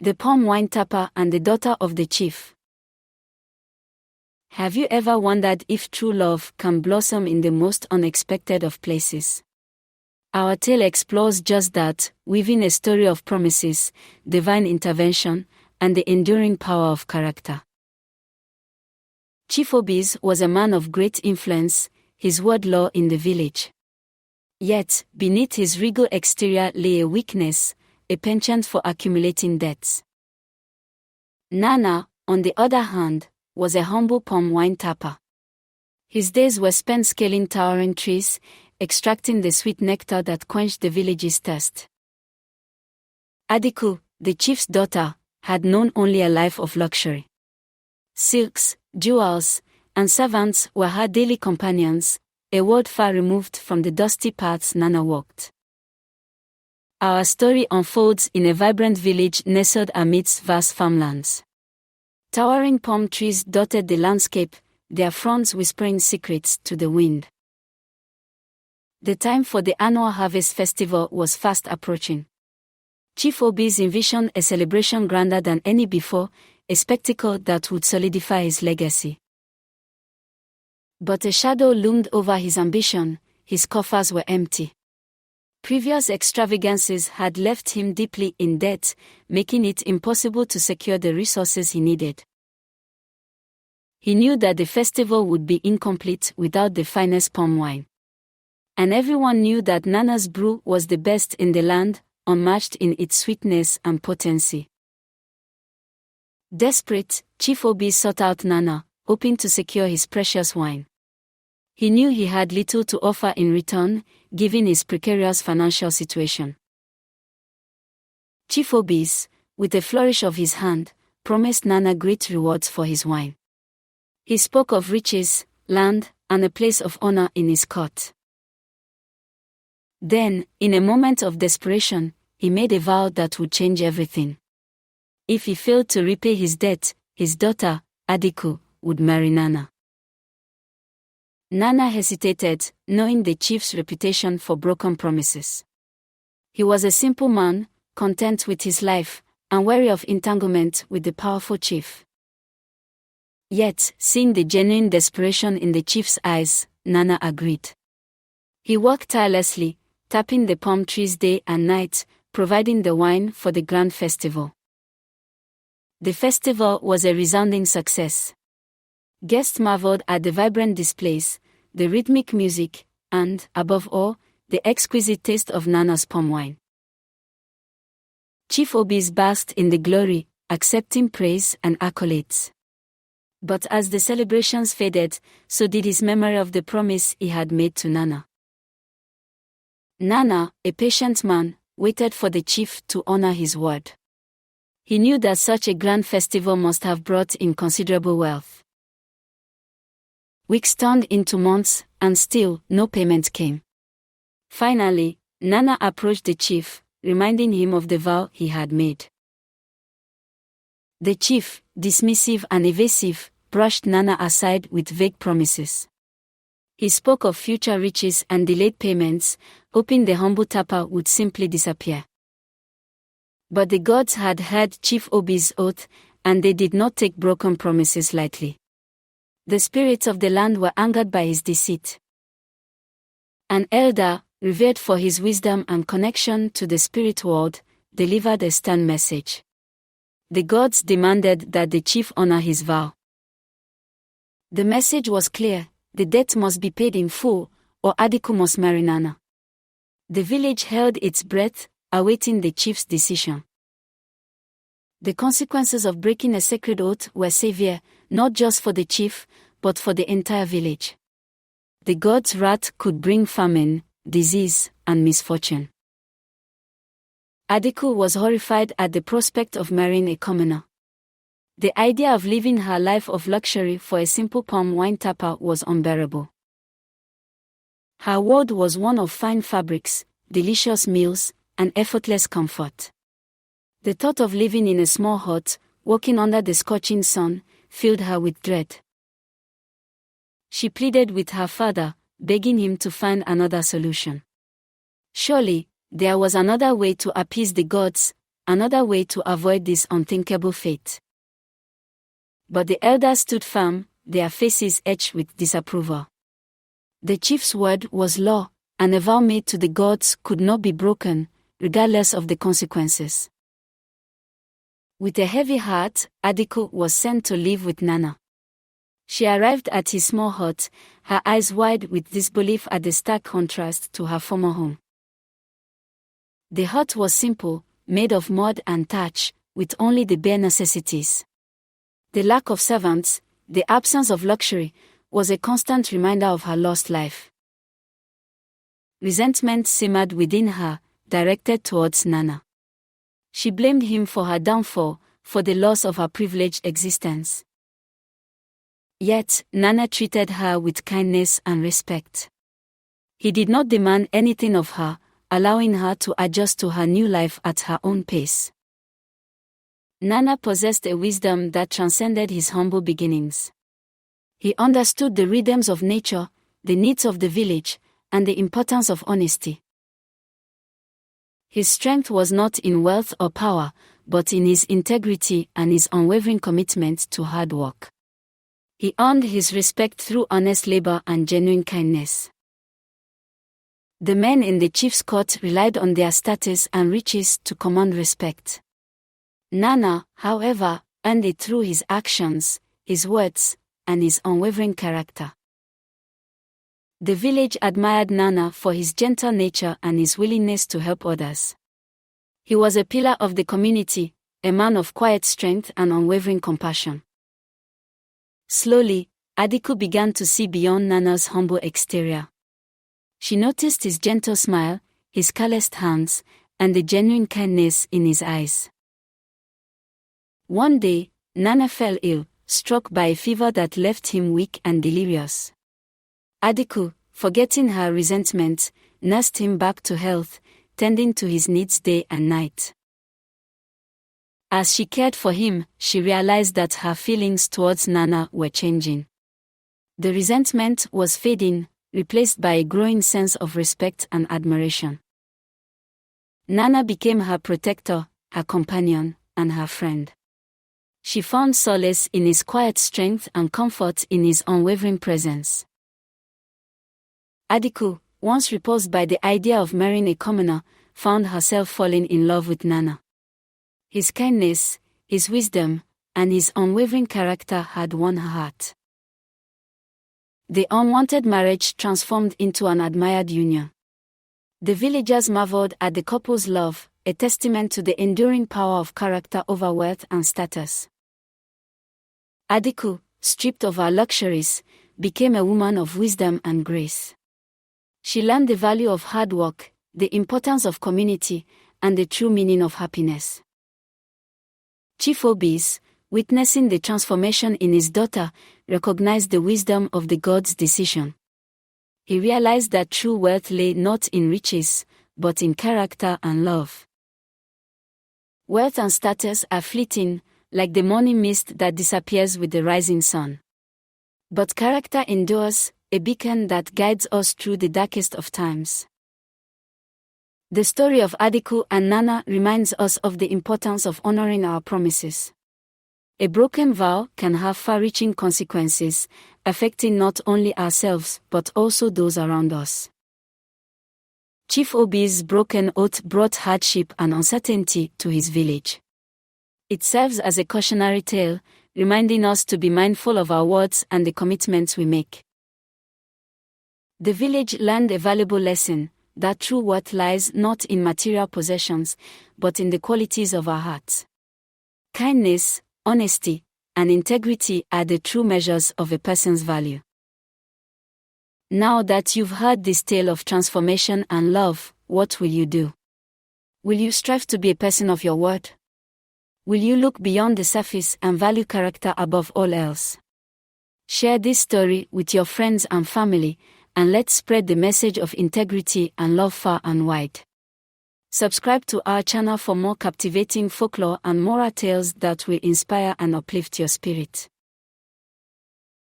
The palm wine tapper and the daughter of the chief. Have you ever wondered if true love can blossom in the most unexpected of places? Our tale explores just that, weaving a story of promises, divine intervention, and the enduring power of character. Chief Obi's was a man of great influence, his word law in the village. Yet, beneath his regal exterior lay a weakness, a penchant for accumulating debts. Nana, on the other hand, was a humble palm wine tapper. His days were spent scaling towering trees, extracting the sweet nectar that quenched the village's thirst. Adiku, the chief's daughter, had known only a life of luxury. Silks, jewels, and servants were her daily companions, a world far removed from the dusty paths Nana walked. Our story unfolds in a vibrant village nestled amidst vast farmlands. Towering palm trees dotted the landscape, their fronds whispering secrets to the wind. The time for the annual harvest festival was fast approaching. Chief Obi's envisioned a celebration grander than any before, a spectacle that would solidify his legacy. But a shadow loomed over his ambition. His coffers were empty. Previous extravagances had left him deeply in debt, making it impossible to secure the resources he needed. He knew that the festival would be incomplete without the finest palm wine. And everyone knew that Nana's brew was the best in the land, unmatched in its sweetness and potency. Desperate, Chief Obi sought out Nana, hoping to secure his precious wine. He knew he had little to offer in return, given his precarious financial situation. Chief Obi's, with a flourish of his hand, promised Nana great rewards for his wine. He spoke of riches, land, and a place of honor in his court. Then, in a moment of desperation, he made a vow that would change everything. If he failed to repay his debt, his daughter, Adiku, would marry Nana. Nana hesitated, knowing the chief's reputation for broken promises. He was a simple man, content with his life, and wary of entanglement with the powerful chief. Yet, seeing the genuine desperation in the chief's eyes, Nana agreed. He worked tirelessly, tapping the palm trees day and night, providing the wine for the grand festival. The festival was a resounding success. Guests marveled at the vibrant displays, the rhythmic music, and, above all, the exquisite taste of Nana's palm wine. Chief Obi's basked in the glory, accepting praise and accolades. But as the celebrations faded, so did his memory of the promise he had made to Nana. Nana, a patient man, waited for the chief to honor his word. He knew that such a grand festival must have brought in considerable wealth. Weeks turned into months, and still, no payment came. Finally, Nana approached the chief, reminding him of the vow he had made. The chief, dismissive and evasive, brushed Nana aside with vague promises. He spoke of future riches and delayed payments, hoping the humble tapper would simply disappear. But the gods had heard Chief Obi's oath, and they did not take broken promises lightly. The spirits of the land were angered by his deceit. An elder, revered for his wisdom and connection to the spirit world, delivered a stern message. The gods demanded that the chief honor his vow. The message was clear: the debt must be paid in full, or Adiku must marry Nana. The village held its breath, awaiting the chief's decision. The consequences of breaking a sacred oath were severe, not just for the chief, but for the entire village. The gods' wrath could bring famine, disease, and misfortune. Adiku was horrified at the prospect of marrying a commoner. The idea of living her life of luxury for a simple palm wine tapper was unbearable. Her world was one of fine fabrics, delicious meals, and effortless comfort. The thought of living in a small hut, walking under the scorching sun, filled her with dread. She pleaded with her father, begging him to find another solution. Surely, there was another way to appease the gods, another way to avoid this unthinkable fate. But the elders stood firm, their faces etched with disapproval. The chief's word was law, and a vow made to the gods could not be broken, regardless of the consequences. With a heavy heart, Adiku was sent to live with Nana. She arrived at his small hut, her eyes wide with disbelief at the stark contrast to her former home. The hut was simple, made of mud and thatch, with only the bare necessities. The lack of servants, the absence of luxury, was a constant reminder of her lost life. Resentment simmered within her, directed towards Nana. She blamed him for her downfall, for the loss of her privileged existence. Yet, Nana treated her with kindness and respect. He did not demand anything of her, allowing her to adjust to her new life at her own pace. Nana possessed a wisdom that transcended his humble beginnings. He understood the rhythms of nature, the needs of the village, and the importance of honesty. His strength was not in wealth or power, but in his integrity and his unwavering commitment to hard work. He earned his respect through honest labor and genuine kindness. The men in the chief's court relied on their status and riches to command respect. Nana, however, earned it through his actions, his words, and his unwavering character. The village admired Nana for his gentle nature and his willingness to help others. He was a pillar of the community, a man of quiet strength and unwavering compassion. Slowly, Adiku began to see beyond Nana's humble exterior. She noticed his gentle smile, his calloused hands, and the genuine kindness in his eyes. One day, Nana fell ill, struck by a fever that left him weak and delirious. Adiku, forgetting her resentment, nursed him back to health, tending to his needs day and night. As she cared for him, she realized that her feelings towards Nana were changing. The resentment was fading, replaced by a growing sense of respect and admiration. Nana became her protector, her companion, and her friend. She found solace in his quiet strength and comfort in his unwavering presence. Adiku, once repulsed by the idea of marrying a commoner, found herself falling in love with Nana. His kindness, his wisdom, and his unwavering character had won her heart. The unwanted marriage transformed into an admired union. The villagers marveled at the couple's love, a testament to the enduring power of character over wealth and status. Adiku, stripped of her luxuries, became a woman of wisdom and grace. She learned the value of hard work, the importance of community, and the true meaning of happiness. Chief Obis, witnessing the transformation in his daughter, recognized the wisdom of the god's decision. He realized that true wealth lay not in riches, but in character and love. Wealth and status are fleeting, like the morning mist that disappears with the rising sun. But character endures, a beacon that guides us through the darkest of times. The story of Adiku and Nana reminds us of the importance of honoring our promises. A broken vow can have far-reaching consequences, affecting not only ourselves but also those around us. Chief Obi's broken oath brought hardship and uncertainty to his village. It serves as a cautionary tale, reminding us to be mindful of our words and the commitments we make. The village learned a valuable lesson, that true worth lies not in material possessions, but in the qualities of our hearts. Kindness, honesty, and integrity are the true measures of a person's value. Now that you've heard this tale of transformation and love, what will you do? Will you strive to be a person of your word? Will you look beyond the surface and value character above all else? Share this story with your friends and family, and let's spread the message of integrity and love far and wide. Subscribe to our channel for more captivating folklore and moral tales that will inspire and uplift your spirit.